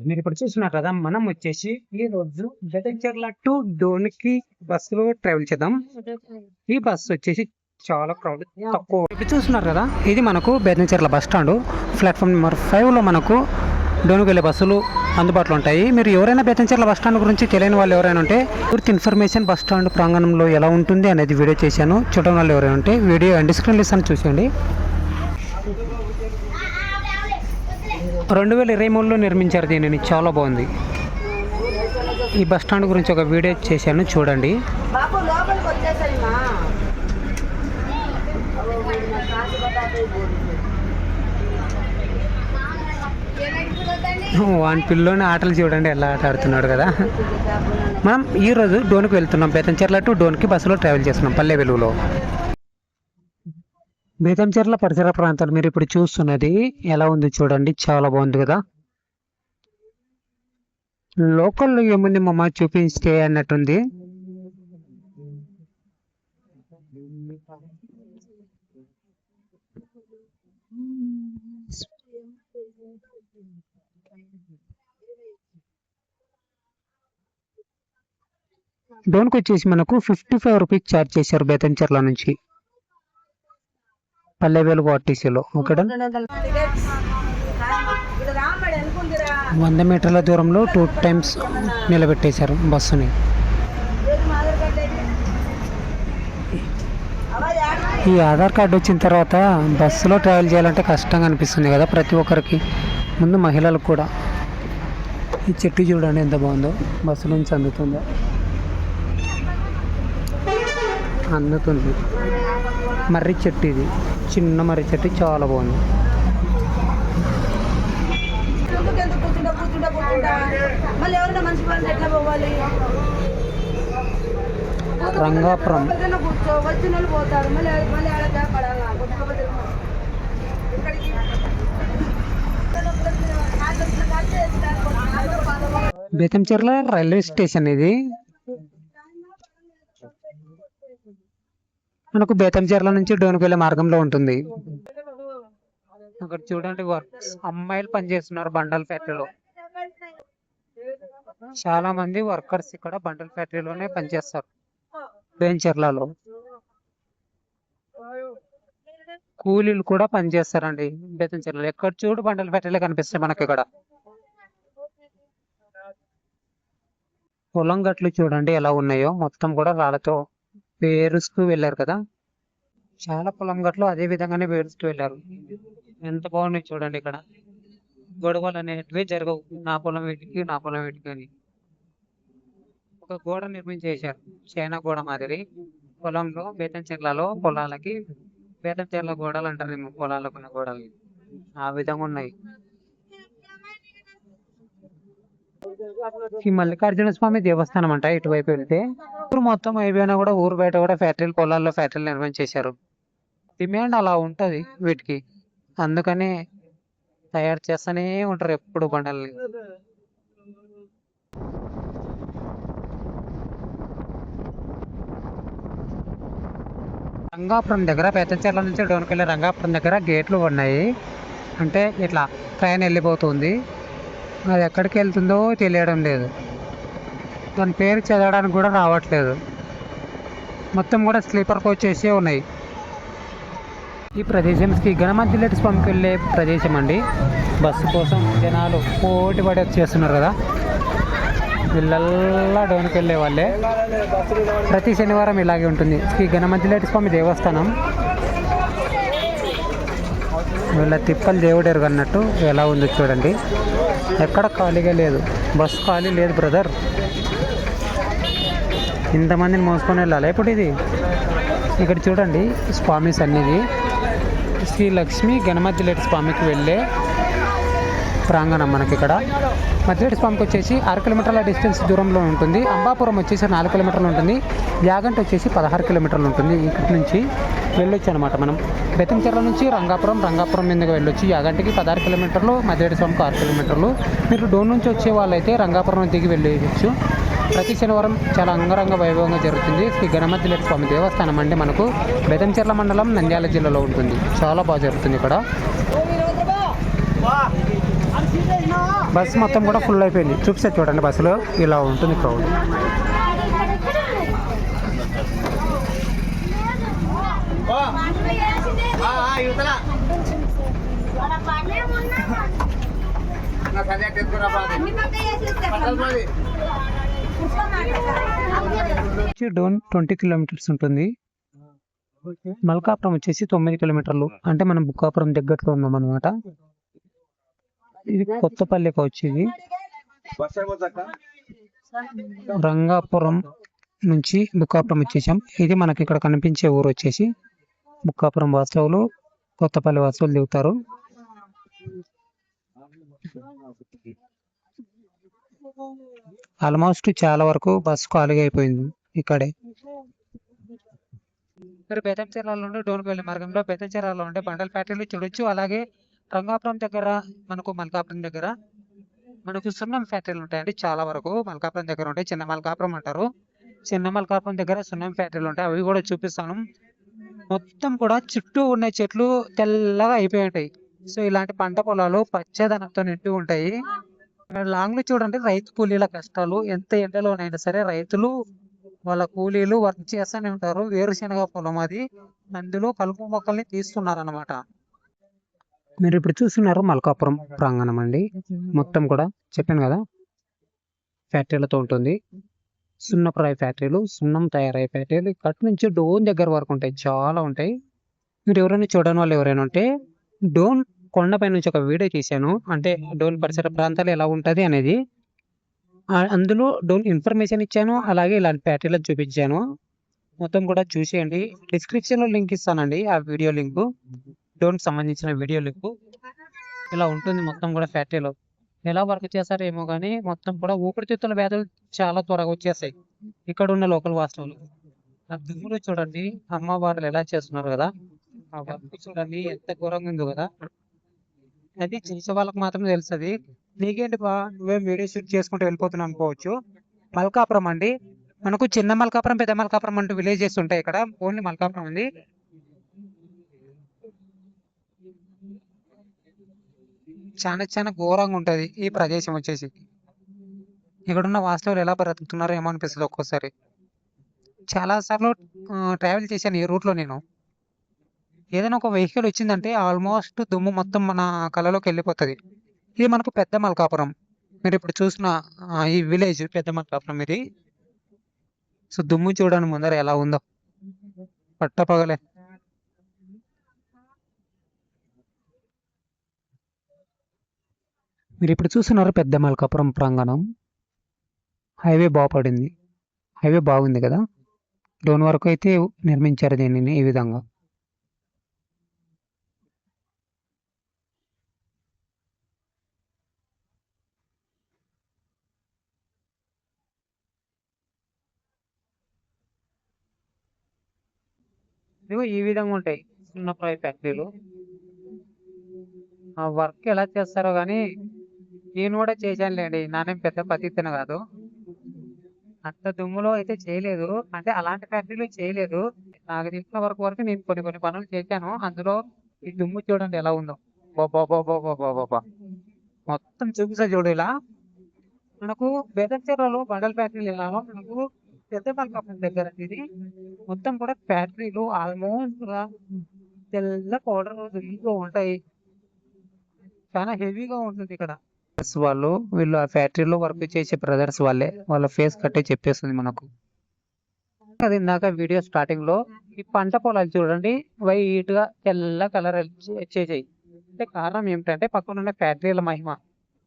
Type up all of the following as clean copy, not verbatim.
మీరు ఇప్పుడు చూస్తున్నారు కదా, మనం వచ్చేసి ఈ రోజు బెతంచెర్ల టు డోన్కి బస్సులో ట్రావెల్ చేద్దాం. ఈ బస్సు వచ్చేసి చాలా క్రౌడ్ తక్కువ. ఇప్పుడు చూస్తున్నారు కదా, ఇది మనకు Bethamcherla bus stand. Platform number 5లో మనకు డోన్కి వెళ్ళే బస్సులు అందుబాటులో ఉంటాయి. మీరు ఎవరైనా బెతంచెర్ల బస్ స్టాండ్ గురించి తెలియని వాళ్ళు ఎవరైనా ఉంటే పూర్తి ఇన్ఫర్మేషన్ బస్ స్టాండ్ ప్రాంగణంలో ఎలా ఉంటుంది అనేది వీడియో చేశాను. చూడడం వాళ్ళు ఎవరైనా ఉంటే వీడియో అండ్ డిస్క్రిప్షన్ ఇస్తాను, చూసేయండి. 2023లో నిర్మించారు దీనిని, చాలా బాగుంది. ఈ బస్ స్టాండ్ గురించి ఒక వీడియో చేశాను, చూడండి. వాని పిల్లోని ఆటలు చూడండి ఎలా ఆట ఆడుతున్నాడు కదా. మనం ఈరోజు డోన్కి వెళ్తున్నాం. బెతంచెర్ల టు డోన్కి బస్సులో ట్రావెల్ చేస్తున్నాం పల్లె వెలుగులో. బేతంచెర్ల పరిసర ప్రాంతాలు మీరు ఇప్పుడు చూస్తున్నది ఎలా ఉంది చూడండి, చాలా బాగుంది కదా. లోకల్లో ఏముంది మమ్మ చూపిస్తే అన్నట్టుంది. డోన్కి వచ్చేసి మనకు 55 రూపీస్ ఛార్జ్ చేశారు బేతంచెర్ల నుంచి పల్లె వెలుగు ఆర్టీసీలో. ఇక్కడ 100 మీటర్ల దూరంలో 2 times నిలబెట్టేశారు బస్సుని. ఈ ఆధార్ కార్డు వచ్చిన తర్వాత బస్సులో ట్రావెల్ చేయాలంటే కష్టంగా అనిపిస్తుంది కదా ప్రతి ఒక్కరికి, ముందు మహిళలకు కూడా. ఈ చెట్టు చూడండి ఎంత బాగుందో, బస్సు నుంచి అందుతుంది. మర్రి చెట్టు, ఇది చిన్న మర్రి చెట్టు, చాలా బాగుంది. రంగాపురం బేతంచెర్ల రైల్వే స్టేషన్ ఇది. మనకు బేతంచెర్ల నుంచి డోన్కి వెళ్ళే మార్గంలో ఉంటుంది. అక్కడ చూడండి వర్క్స్, అమ్మాయిలు పనిచేస్తున్నారు బండల్ ఫ్యాక్టరీలో. చాలా మంది వర్కర్స్ ఇక్కడ బండల్ ఫ్యాక్టరీలోనే పనిచేస్తారు బేతంచెర్లలో. కూలీలు కూడా పనిచేస్తారండి బేతంచెర్లలో. ఎక్కడ చూడు బండల్ ఫ్యాక్టరీలో కనిపిస్తాయి మనకి ఇక్కడ. పొలం గట్లు చూడండి ఎలా ఉన్నాయో, మొత్తం కూడా రాళ్ళతో పేరుస్తూ వెళ్ళారు కదా. చాలా పొలం గట్లు అదే విధంగానే పేరుస్తూ వెళ్ళారు. ఎంత బాగున్నాయి చూడండి. ఇక్కడ గొడవలు అనేటివి జరగవు, నా పొలం వీటికి నా పొలం వీటికి అని. ఒక గోడ నిర్మించేశారు, చైనా గోడ మాదిరి పొలంలో. బేతంచెర్లలో పొలాలకి బేతంచెర్ల గోడలు అంటారు, పొలాలకు ఉన్న గోడలు ఆ విధంగా ఉన్నాయి. ఈ మల్లికార్జున స్వామి దేవస్థానం అంట. ఇటువైపు వెళ్తే ఊరు మొత్తం అయిపోయినా కూడా ఊరు బయట కూడా ఫ్యాక్టరీలు, పొలాల్లో ఫ్యాక్టరీలు నిర్మించేశారు. డిమాండ్ అలా ఉంటది వీటికి, అందుకనే తయారు చేస్తూనే ఉంటారు ఎప్పుడు బండల్ని. రంగాపురం దగ్గర, బేతంచెర్ల నుంచి డోన్కి వెళ్ళే రంగాపురం దగ్గర గేట్లు ఉన్నాయి. అంటే ఇట్లా ట్రైన్ వెళ్ళిపోతుంది, అది ఎక్కడికి వెళ్తుందో తెలియడం లేదు. దాని పేరు చదవడానికి కూడా రావట్లేదు. మొత్తం కూడా స్లీపర్ కోచెస్ ఉన్నాయి. ఈ ప్రదేశం శ్రీ గణమధ్యలేటి స్వామికి వెళ్ళే ప్రదేశం అండి. బస్సు కోసం జనాలు పోటీ పడి వచ్చేస్తున్నారు కదా. వీళ్ళల్లా డోన్కి వెళ్ళే వాళ్ళే. ప్రతి శనివారం ఇలాగే ఉంటుంది శ్రీ గణమధ్యలేటి స్వామి దేవస్థానం. వీళ్ళ తిప్పలు దేవుడెరుగు అన్నట్టు ఎలా ఉందో చూడండి. ఎక్కడ ఖాళీగా లేదు, బస్సు ఖాళీ లేదు బ్రదర్. ఇంతమందిని మోసుకొని వెళ్ళాలి ఇప్పుడు ఇది. ఇక్కడ చూడండి స్వామి సన్నిధి, శ్రీ లక్ష్మీ గణమధ్యలేటి స్వామికి వెళ్ళే ప్రాంగణం మనకి ఇక్కడ. మధ్యలేటి స్వామికి వచ్చేసి 6 కిలోమీటర్ల డిస్టెన్స్ దూరంలో ఉంటుంది. అంబాపురం వచ్చేసి 4 కిలోమీటర్లు ఉంటుంది. యాగంటి వచ్చేసి 16 కిలోమీటర్లు ఉంటుంది. ఇక్కడి నుంచి వెళ్ళొచ్చు అనమాట మనం. బేతంచెర్ల నుంచి రంగాపురం, రంగాపురం మీదుగా వెళ్ళొచ్చు. యాగంటికి 16 కిలోమీటర్లు, మధ్యలేటి స్వామికి 6 కిలోమీటర్లు. మీరు డోన్ నుంచి వచ్చే వాళ్ళైతే రంగాపురం దిగి వెళ్ళవచ్చు. ప్రతి శనివారం చాలా అంగరంగ వైభవంగా జరుగుతుంది. శ్రీ గణమధ్యలేటి స్వామి దేవస్థానం అంటే మనకు బేతంచెర్ల మండలం, నంద్యాల జిల్లాలో ఉంటుంది. చాలా బాగా జరుగుతుంది ఇక్కడ. బస్సు మొత్తం కూడా ఫుల్ అయిపోయింది. చూపిస్తే చూడండి, బస్సులో ఇలా ఉంటుంది క్రౌడ్. డోన్ 20 కిలోమీటర్స్ ఉంటుంది. మల్కాపురం వచ్చేసి 9 కిలోమీటర్లు. అంటే మనం బుక్కాపురం దగ్గరలో ఉన్నాం అనమాట. ఇది కొత్తపల్లికి వచ్చేది. రంగాపురం నుంచి బుక్కాపురం వచ్చేసాం. ఇది మనకి ఇక్కడ కనిపించే ఊరు వచ్చేసి బుక్కాపురం. వాస్తవులు కొత్తపల్లి వాస్తవులు దిగుతారు. ఆల్మోస్ట్ చాలా వరకు బస్సు ఖాళీగా అయిపోయింది ఇక్కడే. మరి బేతంచెర్లలో ఉండే డోన్కి వెళ్ళే మార్గంలో బేతంచెర్లలో ఉండే బండల ఫ్యాక్టరీలు చూడొచ్చు. అలాగే రంగాపురం దగ్గర మనకు మల్కాపురం దగ్గర మనకు సున్నం ఫ్యాక్టరీలు ఉంటాయండి. చాలా వరకు మల్కాపురం దగ్గర ఉంటాయి. చిన్న మల్కాపురం అంటారు. చిన్న మల్కాపురం దగ్గర సున్నం ఫ్యాక్టరీలు ఉంటాయి. అవి కూడా చూపిస్తాను. మొత్తం కూడా చుట్టూ ఉన్న చెట్లు తెల్లగా అయిపోయి ఉంటాయి. సో ఇలాంటి పంట పొలాలు పచ్చదనంతో నిండి ఉంటాయి. లాంగ్ లో చూడండి రైతు కూలీల కష్టాలు. ఎంత ఎండలోనైనా సరే రైతులు వాళ్ళ కూలీలు వర్క్ చేస్తూనే ఉంటారు. వేరుశనగ పొలం అది. అందులో కలుపు మొక్కల్ని తీస్తున్నారు అనమాట. మీరు ఇప్పుడు చూస్తున్నారు మల్కాపురం ప్రాంగణం అండి. మొత్తం కూడా చెప్పాను కదా ఫ్యాక్టరీలతో ఉంటుంది. సున్నప్రాయ ఫ్యాక్టరీలు, సున్నం తయారయ్యే ఫ్యాక్టరీలు ఇక్కడి నుంచి డోన్ దగ్గర వరకు ఉంటాయి. చాలా ఉంటాయి. మీరు ఎవరైనా చూడని వాళ్ళు ఎవరైనా ఉంటే డోన్ కొండపై నుంచి ఒక వీడియో తీశాను. అంటే డోన్ పరిసర ప్రాంతాలు ఎలా ఉంటుంది అనేది. అందులో డోన్ ఇన్ఫర్మేషన్ ఇచ్చాను. అలాగే ఇలాంటి ఫ్యాక్టరీలకు చూపించాను. మొత్తం కూడా చూసేయండి. డిస్క్రిప్షన్లో లింక్ ఇస్తానండి. ఆ వీడియో లింకు, డోన్కి సంబంధించిన వీడియో లింకు. ఇలా ఉంటుంది మొత్తం కూడా ఫ్యాక్టరీలో. ఎలా వర్క్ చేస్తారో ఏమో కానీ మొత్తం కూడా ఊపిరితిత్తుల వ్యాధులు చాలా త్వరగా వచ్చేస్తాయి ఇక్కడ ఉన్న లోకల్ వాస్తవులు. ఆ దుమ్ములు చూడండి, అమ్మవారులు ఎలా చేస్తున్నారు కదా. ఆ వర్క్ చూడండి ఎంత ఘోరంగా ఉందో కదా. అది చేసే వాళ్ళకి మాత్రమే తెలుస్తుంది. నీకేంటి బా, నువ్వే వీడియో షూట్ చేసుకుంటూ వెళ్ళిపోతున్నావు అనుకోవచ్చు. మల్కాపురం అండి. మనకు చిన్న మల్కాపురం, పెద్ద మల్కాపురం అంటూ విలేజెస్ ఉంటాయి. ఇక్కడ ఓన్లీ మల్కాపురం ఉంది. చాలా చాలా ఘోరంగా ఉంటది ఈ ప్రదేశం వచ్చేసి. ఇక్కడున్న వాస్తవులు ఎలా బ్రతుకుతున్నారో ఏమో అనిపిస్తుంది ఒక్కోసారి. చాలా సార్లు ట్రావెల్ చేశాను ఈ రూట్లో. నేను ఏదైనా ఒక వెహికల్ వచ్చిందంటే ఆల్మోస్ట్ దుమ్ము మొత్తం మన కళ్ళలోకి వెళ్ళిపోతుంది. ఇది మనకు పెద్ద మల్కాపురం. మీరు ఇప్పుడు చూసిన ఈ విలేజ్ పెద్ద మల్కాపురం ఇది. సో దుమ్ము చూడడానికి ముందర ఎలా ఉందో పట్టపగలే. మీరు ఇప్పుడు చూస్తున్నారు పెద్ద మల్కాపురం ప్రాంగణం. హైవే బాగుపడింది. హైవే బాగుంది కదా. డోన్ వరకు అయితే నిర్మించారు దీనిని ఈ విధంగా. ఇదిగో ఈ విధంగా ఉంటాయి సున్నప్రాయ ఫ్యాక్టరీలు. ఆ వర్క్ ఎలా చేస్తారో కానీ నేను కూడా చేశానులేండి. నానేం పెద్ద పతితను కాదు. అంత దుమ్ములో అయితే చేయలేదు. అంటే అలాంటి ఫ్యాక్టరీలో చేయలేదు. నాకు తెలిసిన వరకు నేను కొన్ని కొన్ని పనులు చేశాను. అందులో ఈ దుమ్ము చూడండి ఎలా ఉందో. బాబా మొత్తం చూపిస్తా చూడు. ఇలా మనకు బెదంచెర్లలో బండల ఫ్యాక్టరీలు ఎలాగో మనకు పెద్ద మల్కాపురం దగ్గర ఇది మొత్తం కూడా ఫ్యాక్టరీలు ఆల్మోస్ట్ తెల్ల పౌడర్ ఇంట్లో ఉంటాయి. చాలా హెవీగా ఉంటుంది ఇక్కడ. వాళ్ళు వీళ్ళు ఆ ఫ్యాక్టరీలో వర్క్ చేసే బ్రదర్స్ వాళ్ళే. వాళ్ళ ఫేస్ కట్టే చెప్పేస్తుంది మనకు. అది ఇందాక వీడియో స్టార్టింగ్ లో ఈ పంట పొలాలు చూడండి వైట్ గా తెల్ల కలర్ వచ్చేసాయి. అంటే కారణం ఏమిటంటే పక్కన ఉన్న ఫ్యాక్టరీల మహిమ.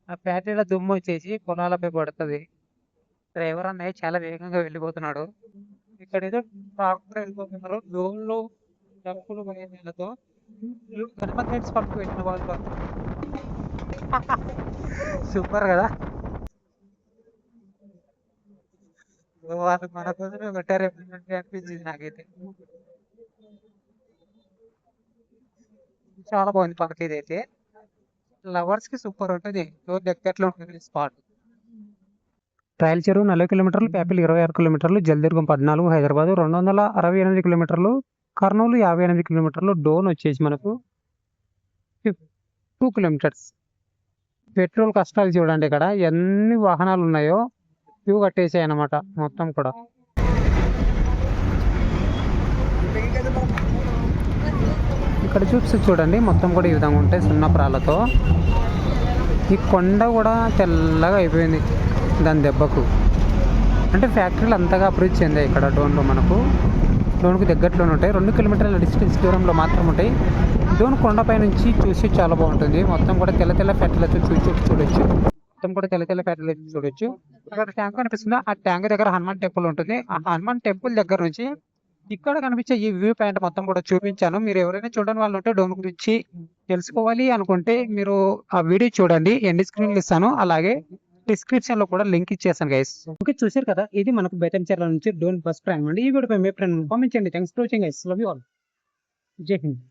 ఆ ఫ్యాక్టరీల దుమ్ము వచ్చేసి పొలాలపై పడుతుంది. డ్రైవర్ అన్నయ్య చాలా వేగంగా వెళ్ళిపోతున్నాడు. ఇక్కడ ఏదో ట్రాక్టర్ వెళ్ళిపోతున్నారు. లోన్లు డబ్బులు పోయేతో గణపతి పట్టుకు పెట్టిన వాళ్ళు. సూపర్ కదా. వాళ్ళు మన కోసమే పెట్టారు అనిపించింది నాకైతే. చాలా బాగుంది పార్క్ ఇదైతే. లవర్స్ కి సూపర్ ఉంటుంది. దగ్గరలో ఉంటుంది స్పాట్. ట్రయల్ చెరువు 40 కిలోమీటర్లు, ప్యాపిల్ 26 కిలోమీటర్లు, జలదుర్గం 14, హైదరాబాద్ 268 కిలోమీటర్లు, కర్నూలు 58 కిలోమీటర్లు, డోన్ వచ్చేసి మనకు 2 కిలోమీటర్స్. పెట్రోల్ కష్టాలు చూడండి, ఇక్కడ ఎన్ని వాహనాలు ఉన్నాయో క్యూ కట్టేసాయి అన్నమాట మొత్తం కూడా. ఇక్కడ చూడండి మొత్తం కూడా ఈ విధంగా ఉంటాయి సున్నప్రాలతో. ఈ కొండ కూడా తెల్లగా అయిపోయింది దాని దెబ్బకు. అంటే ఫ్యాక్టరీలు అంతగా అభివృద్ధి చెందాయి ఇక్కడ డోన్లో. మనకు డోన్కు దగ్గరలోనే ఉంటాయి, 2 కిలోమీటర్ల డిస్టెన్స్ దూరంలో మాత్రం ఉంటాయి. డోన్ కొండపై నుంచి చూసి చాలా బాగుంటుంది. మొత్తం కూడా తెల్ల ఫ్యాక్టరీలతో చూడొచ్చు. మొత్తం కూడా తెల్ల ఫ్యాక్టరీలతో చూడొచ్చు. అక్కడ ట్యాంక్ కనిపిస్తుందా, ఆ ట్యాంక్ దగ్గర హనుమాన్ టెంపుల్ ఉంటుంది. ఆ హనుమాన్ టెంపుల్ దగ్గర నుంచి ఇక్కడ కనిపించే ఈ వ్యూ పాయింట్ మొత్తం కూడా చూపించాను. మీరు ఎవరైనా చూడని వాళ్ళు ఉంటే డోమ్ గురించి తెలుసుకోవాలి అనుకుంటే మీరు ఆ వీడియో చూడండి, ఎండ్ స్క్రీన్ ఇస్తాను, అలాగే డిస్క్రిప్షన్ లో కూడా లింక్ ఇచ్చేసాను గైస్. ఓకే, చూసారు కదా, ఇది మనకు బేతంచెర్ల నుంచి డోన్ బస్ ప్రయాణం అండి. ఈ వీడియో మీ ఫ్రెండ్ కామెంట్ చేయండి. Thanks for watching guys, love you all, జై హింద్.